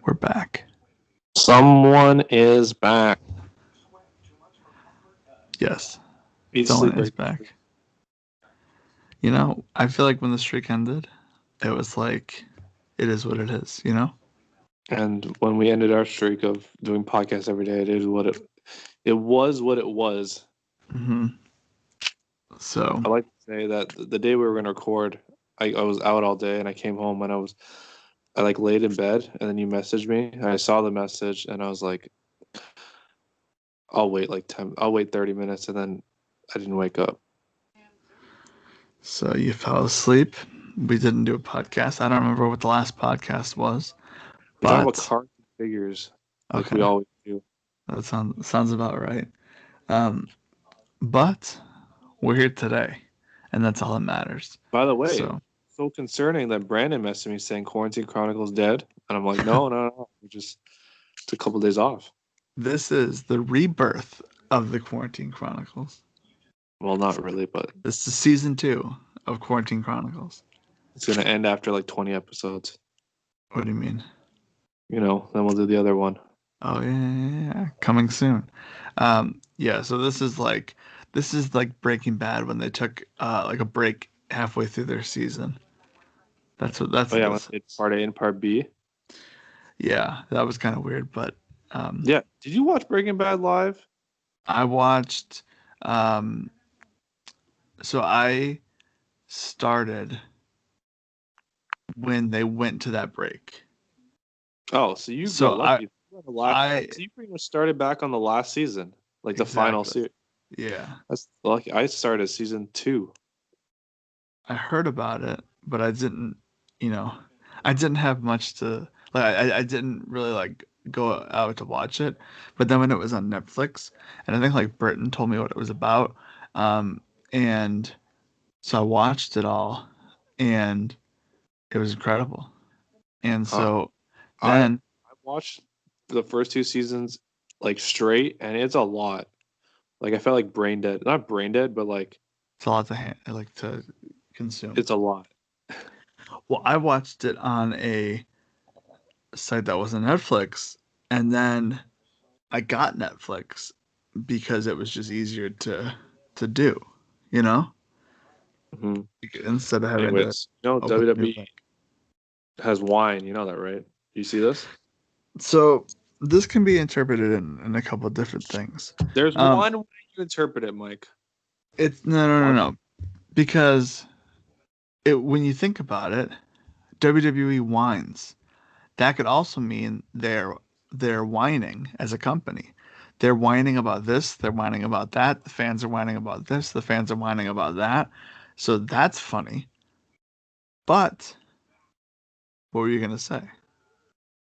We're back. Someone is back. Yes, Eat, sleep, someone is break. back. You know, I feel like when the streak ended, it was like, it is what it is, you know? And when we ended our streak of doing podcasts every day, it was what it was. hmm So, I like to say that the day we were going to record, I was out all day and I came home and I like laid in bed and then you messaged me and I saw the message and I was like, I'll wait 30 minutes and then I didn't wake up. so you fell asleep. We didn't do a podcast. I don't remember what the last podcast was, We're talking about but cards and figures like we okay, always do. that sounds about right. Um, but we're here today, and that's all that matters. By the way, So, so concerning that Brandon messaged me saying Quarantine Chronicles dead. And I'm like, no. We just took a couple days off. this is the rebirth of the Quarantine Chronicles. Well, not really, but This is season 2 of Quarantine Chronicles. it's gonna end after like 20 episodes. What do you mean? Then we'll do the other one. Oh yeah. Coming soon. Yeah. So this is like Breaking Bad when they took like a break halfway through their season. That's Oh what yeah, when this they did is. part A and part B. Yeah, that was kind of weird, but Yeah. Did you watch Breaking Bad live? I watched. Um, so I started when they went to that break. Oh, so you So got lucky. You got the last, I so you pretty much started back on the last season, like the final exactly. series. Yeah, That's lucky. I started season 2. I heard about it, but I didn't. You know, I didn't have much to like. I didn't really like go out to watch it. But then when it was on Netflix, and I think like Britain told me what it was about, um, and so I watched it all, and it was incredible. And Uh, so I then watched the first 2 seasons like straight, and it's a lot. Like I felt like brain dead. Not brain dead, but like it's a lot to like to consume. it's a lot. Well, I watched it on a site that wasn't Netflix, and then I got Netflix because it was just easier to do, you know, hmm instead of having to Anyways, open a new WWE link. has wine. You know that, right? Do you see this? So this can be interpreted in a couple of different things. There's Um, one way you interpret it, Mike. it's no, One. no, because when you think about it, WWE whines. That could also mean they're whining as a company. They're whining about this, they're whining about that, the fans are whining about this, the fans are whining about that. So that's funny. But what were you gonna say?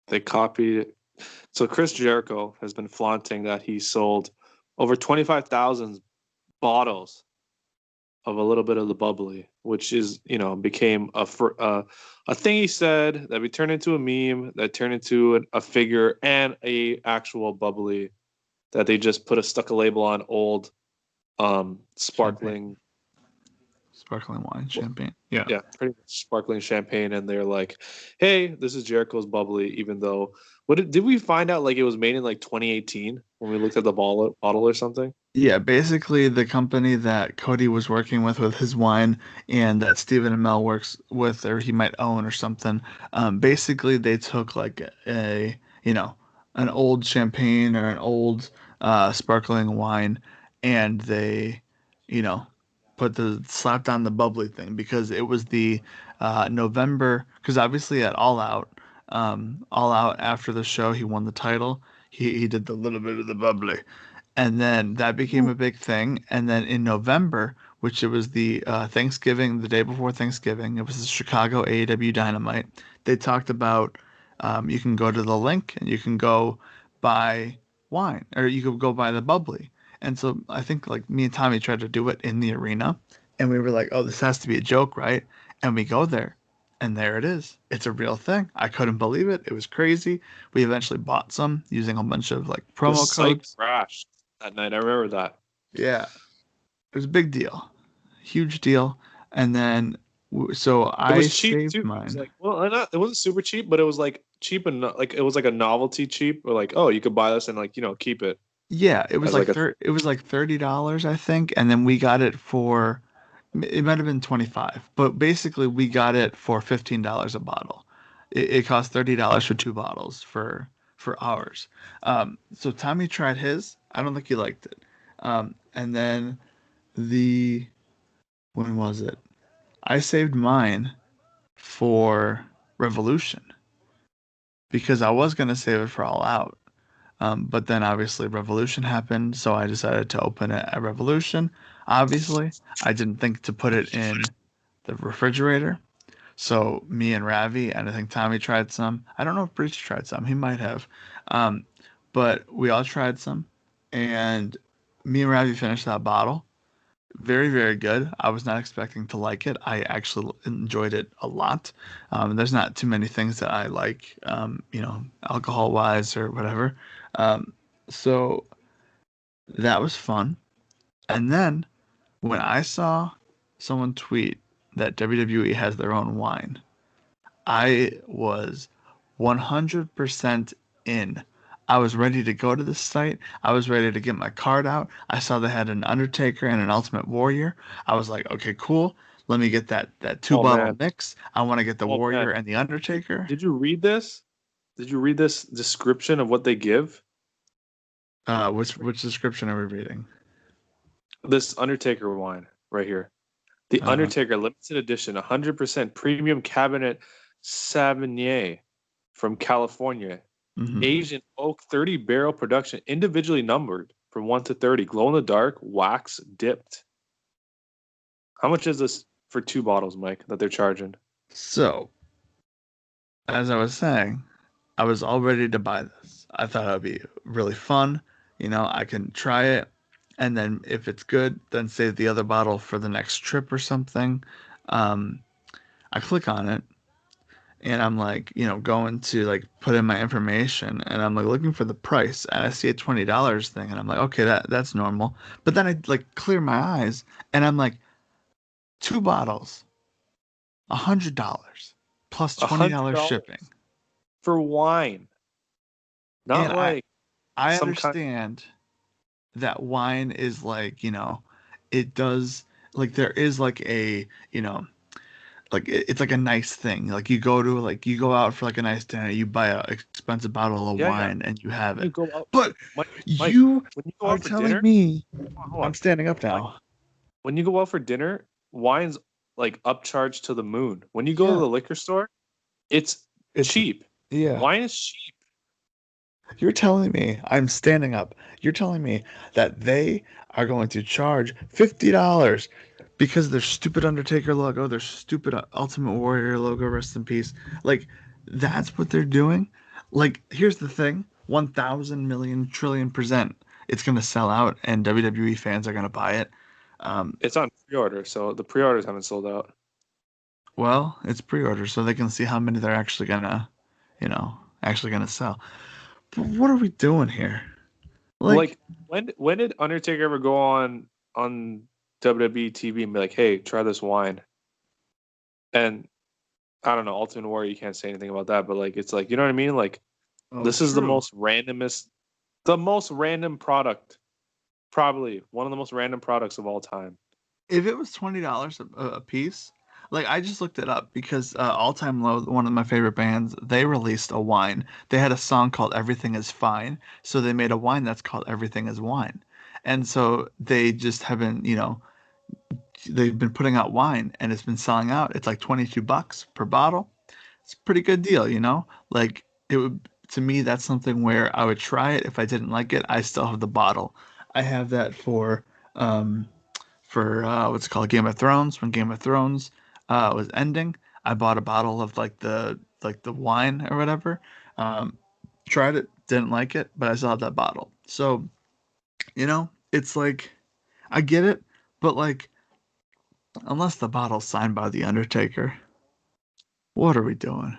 They copied. So Chris Jericho has been flaunting that he sold over 25,000 bottles of a little bit of the bubbly, which is became a thing he said that we turned into a meme that turned into a figure and a actual bubbly that they just stuck a label on old Champagne. sparkling. Sparkling wine, champagne. Yeah. Yeah, pretty much sparkling champagne, and they're like, "Hey, this is Jericho's bubbly." Even though, did we find out? Like it was made in like 2018 when we looked at the bottle or something. Yeah, basically the company that Cody was working with his wine and that Stephen Amell works with or he might own or something. Basically they took like you know, an old champagne or an old sparkling wine and they, you know, slapped on the bubbly thing because it was the November because obviously at All Out after the show he won the title. He did the little bit of the bubbly and then that became a big thing. And then in November, which it was the Thanksgiving, the day before Thanksgiving, it was the Chicago AEW Dynamite. They talked about you can go to the link and you can go buy wine or you could go buy the bubbly. And so I think like me and Tommy tried to do it in the arena, and we were like, "Oh, this has to be a joke, right?" And we go there, and there it is. It's a real thing. I couldn't believe it. It was crazy. We eventually bought some using a bunch of like The promo site codes. crashed that night. I remember that. Yeah, it was a big deal, huge deal. And then So It I was cheap saved too. It was mine. like, well, not, it wasn't super cheap, but it was like cheap and like it was like a novelty cheap, or like, oh, you could buy this and like keep it Yeah, it was as like like a it was like $30, I think, and then we got it for it might have been 25, but basically we got it for $15 a bottle. It cost $30 for two bottles for ours. So Tommy tried his. I don't think he liked it. And then the when was it? I saved mine for Revolution because I was gonna save it for All Out. But then obviously Revolution happened, so I decided to open it at Revolution. Obviously, I didn't think to put it in the refrigerator. So me and Ravi, and I think Tommy tried some. I don't know if Breach tried some. He might have. Um, but we all tried some, and me and Ravi finished that bottle. Very, very good. I was not expecting to like it. I actually enjoyed it a lot. There's not too many things that I like, alcohol wise or whatever. Um, so that was fun. And then when I saw someone tweet that WWE has their own wine, I was 100% in. I was ready to go to the site. I was ready to get my card out. I saw they had an Undertaker and an Ultimate Warrior. I was like, okay, cool. Let me get that two oh bottle man, mix. I want to get the oh man. Warrior and the Undertaker. Did you read this? Did you read this description of what they give? Which description are we reading? This Undertaker wine right here. The Uh, Undertaker limited edition, 100% premium cabinet Sauvignon from California. mhm. Aged in oak 30 barrel production, individually numbered from 1 to 30, glow in the dark, wax dipped. How much is this for two bottles, Mike, that they're charging? So, as I was saying, I was all ready to buy this. I thought it would be really fun. I can try it, and then if it's good, then save the other bottle for the next trip or something. Um, I click on it, and I'm like, going to like put in my information, and I'm like looking for the price, and I see a $20 thing, and I'm like, okay, that's normal. But then I like clear my eyes, and I'm like, two bottles, $100 plus $20 shipping, $100 for wine, and not like I some kind. understand that wine is like, it does like there is like a, like it's like a nice thing. Like you go out for like a nice dinner, you buy a expensive bottle of Yeah, yeah. wine and you have When you it. go out, But Mike, you when you go are out for telling dinner, me hold I'm on, standing up Mike. now. When you go out for dinner, wine's like upcharged to the moon. When you go to Yeah, the liquor store, it's it's cheap. yeah. Wine is cheap. You're telling me I'm standing up. You're telling me that they are going to charge $50 because of their stupid Undertaker logo, their stupid Ultimate Warrior logo, rest in peace. Like, that's what they're doing? Like, here's the thing 1,000 million trillion percent it's going to sell out and WWE fans are going to buy it. Um, It's on pre-order, so the pre-orders haven't sold out. well, it's pre order, so they can see how many they're actually going to, actually going to sell. But what are we doing here? Like, Like when did Undertaker ever go on WWE TV and be like, "Hey, try this wine"? And I don't know, Ultimate Warrior, you can't say anything about that, but like it's like you know what I mean? Like oh, this is the true. most randomest, the most random product, probably one of the most random products of all time. If it was $20 a piece, like I just looked it up because All Time Low, one of my favorite bands, they released a wine. They had a song called Everything Is Fine, so they made a wine that's called Everything Is Wine. And so they just have been, they've been putting out wine and it's been selling out. It's like $22 per bottle. It's a pretty good deal, Like it would to me that's something where I would try it. If I didn't like it, I still have the bottle. I have that um for what's it called Game of Thrones. When Game of Thrones was ending, I bought a bottle of like the wine or whatever. Um, tried it, didn't like it, but I still have that bottle. So it's like I get it, but like unless the bottle's signed by the Undertaker, what are we doing?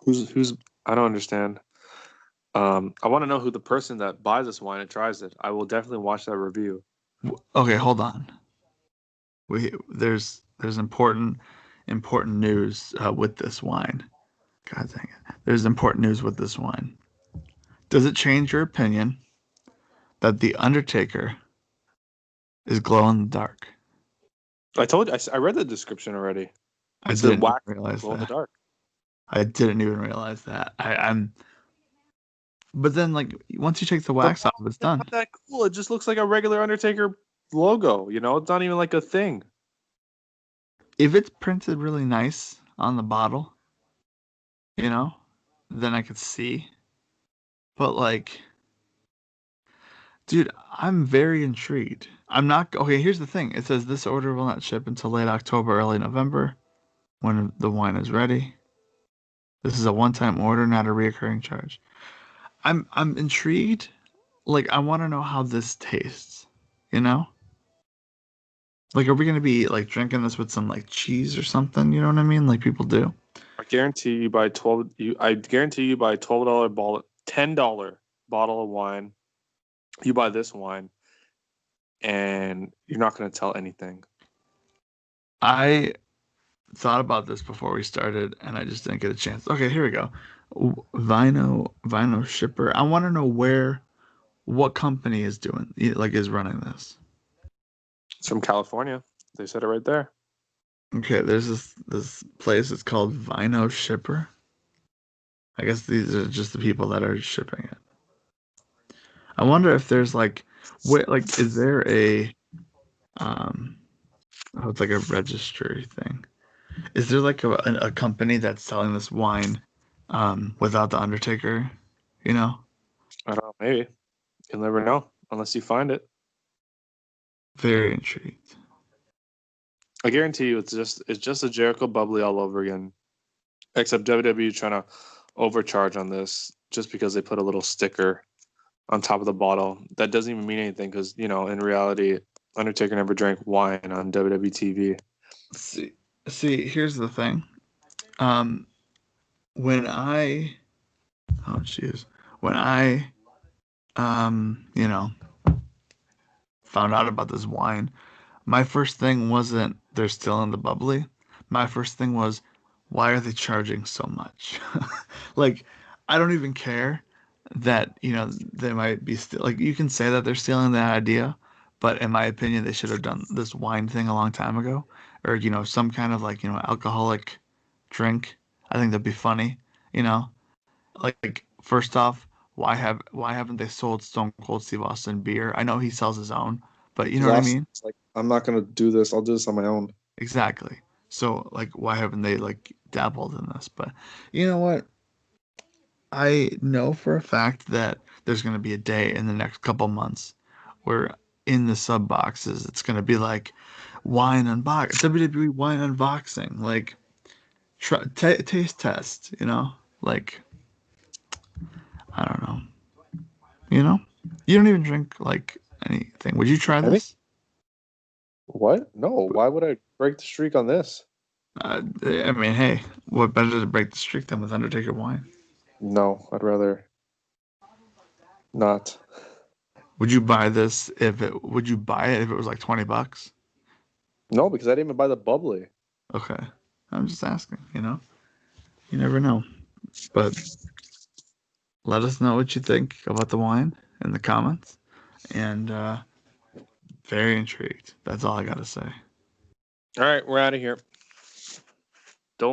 Who's I don't understand. I want to know who the person that buys this wine and tries it. I will definitely watch that review. Okay, hold on. There's There's important news with this wine. God dang it. There's important news with this wine. Does it change your opinion that the Undertaker is glow in the dark? I told you. I read the description already. I It's a didn't even wax realize glow in the that. dark. I didn't even realize that. I'm. But then, like, once you take the The wax off, bottle it's is done. not that cool. It just looks like a regular Undertaker logo. You know, it's not even like a thing. If it's printed really nice on the bottle, you know, then I could see. But like, dude, I'm very intrigued. I'm not okay. Here's the thing. It says this order will not ship until late October, early November, when the wine is ready. This is a one-time order, not a reoccurring charge. I'm intrigued. Like, I want to know how this tastes. You know, like, are we gonna be like drinking this with some like cheese or something? You know what I mean? Like people do. I guarantee you buy 12. I guarantee you buy $12 bottle, $10 bottle of wine. You buy this wine, and you're not going to tell anything. I thought about this before we started, and I just didn't get a chance. Okay, here we go. Vino shipper. I want to know what company is doing, like, is running this. It's from California. They said it right there. Okay, there's this place. It's called Vino Shipper. I guess these are just the people that are shipping it. I wonder if there's like, is there a um, oh, it's like a registry thing. Is there like a company that's selling this wine, without the Undertaker? You know, I don't know. Maybe you'll never know unless you find it. very intrigued. I guarantee you, it's just a Jericho bubbly all over again. Except WWE trying to overcharge on this just because they put a little sticker on top of the bottle that doesn't even mean anything because in reality, Undertaker never drank wine on WWE TV. See, see, here's the thing. Um, when I, oh jeez, when I, you know, found out about this wine, my first thing wasn't they're still in the bubbly. My first thing was, why are they charging so much? Like, I don't even care that, they might be still, like, you can say that they're stealing that idea, but in my opinion, they should have done this wine thing a long time ago, or, some kind of like, alcoholic drink. I think that'd be funny, you know? Like, first off, why haven't they sold Stone Cold Steve Austin beer? I know he sells his own, but you know Because what I Austin's mean? like, I'm not gonna do this. I'll do this on my own. Exactly. So, like, why haven't they like dabbled in this? But you know what? I know for a fact that there's going to be a day in the next couple months where in the sub boxes it's going to be like wine unbox WWE wine unboxing, like taste test, like, I don't know, you know, you don't even drink like anything. Would you try I think this? what? No. Why would I break the streak on this? I mean, hey, what better to break the streak than with Undertaker wine? No, I'd rather not. Would you buy this if it? Would you buy it if it was like $20? No, because I didn't even buy the bubbly. Okay, I'm just asking. You never know. But let us know what you think about the wine in the comments. And very intrigued. That's all I gotta say. All right, we're out of here.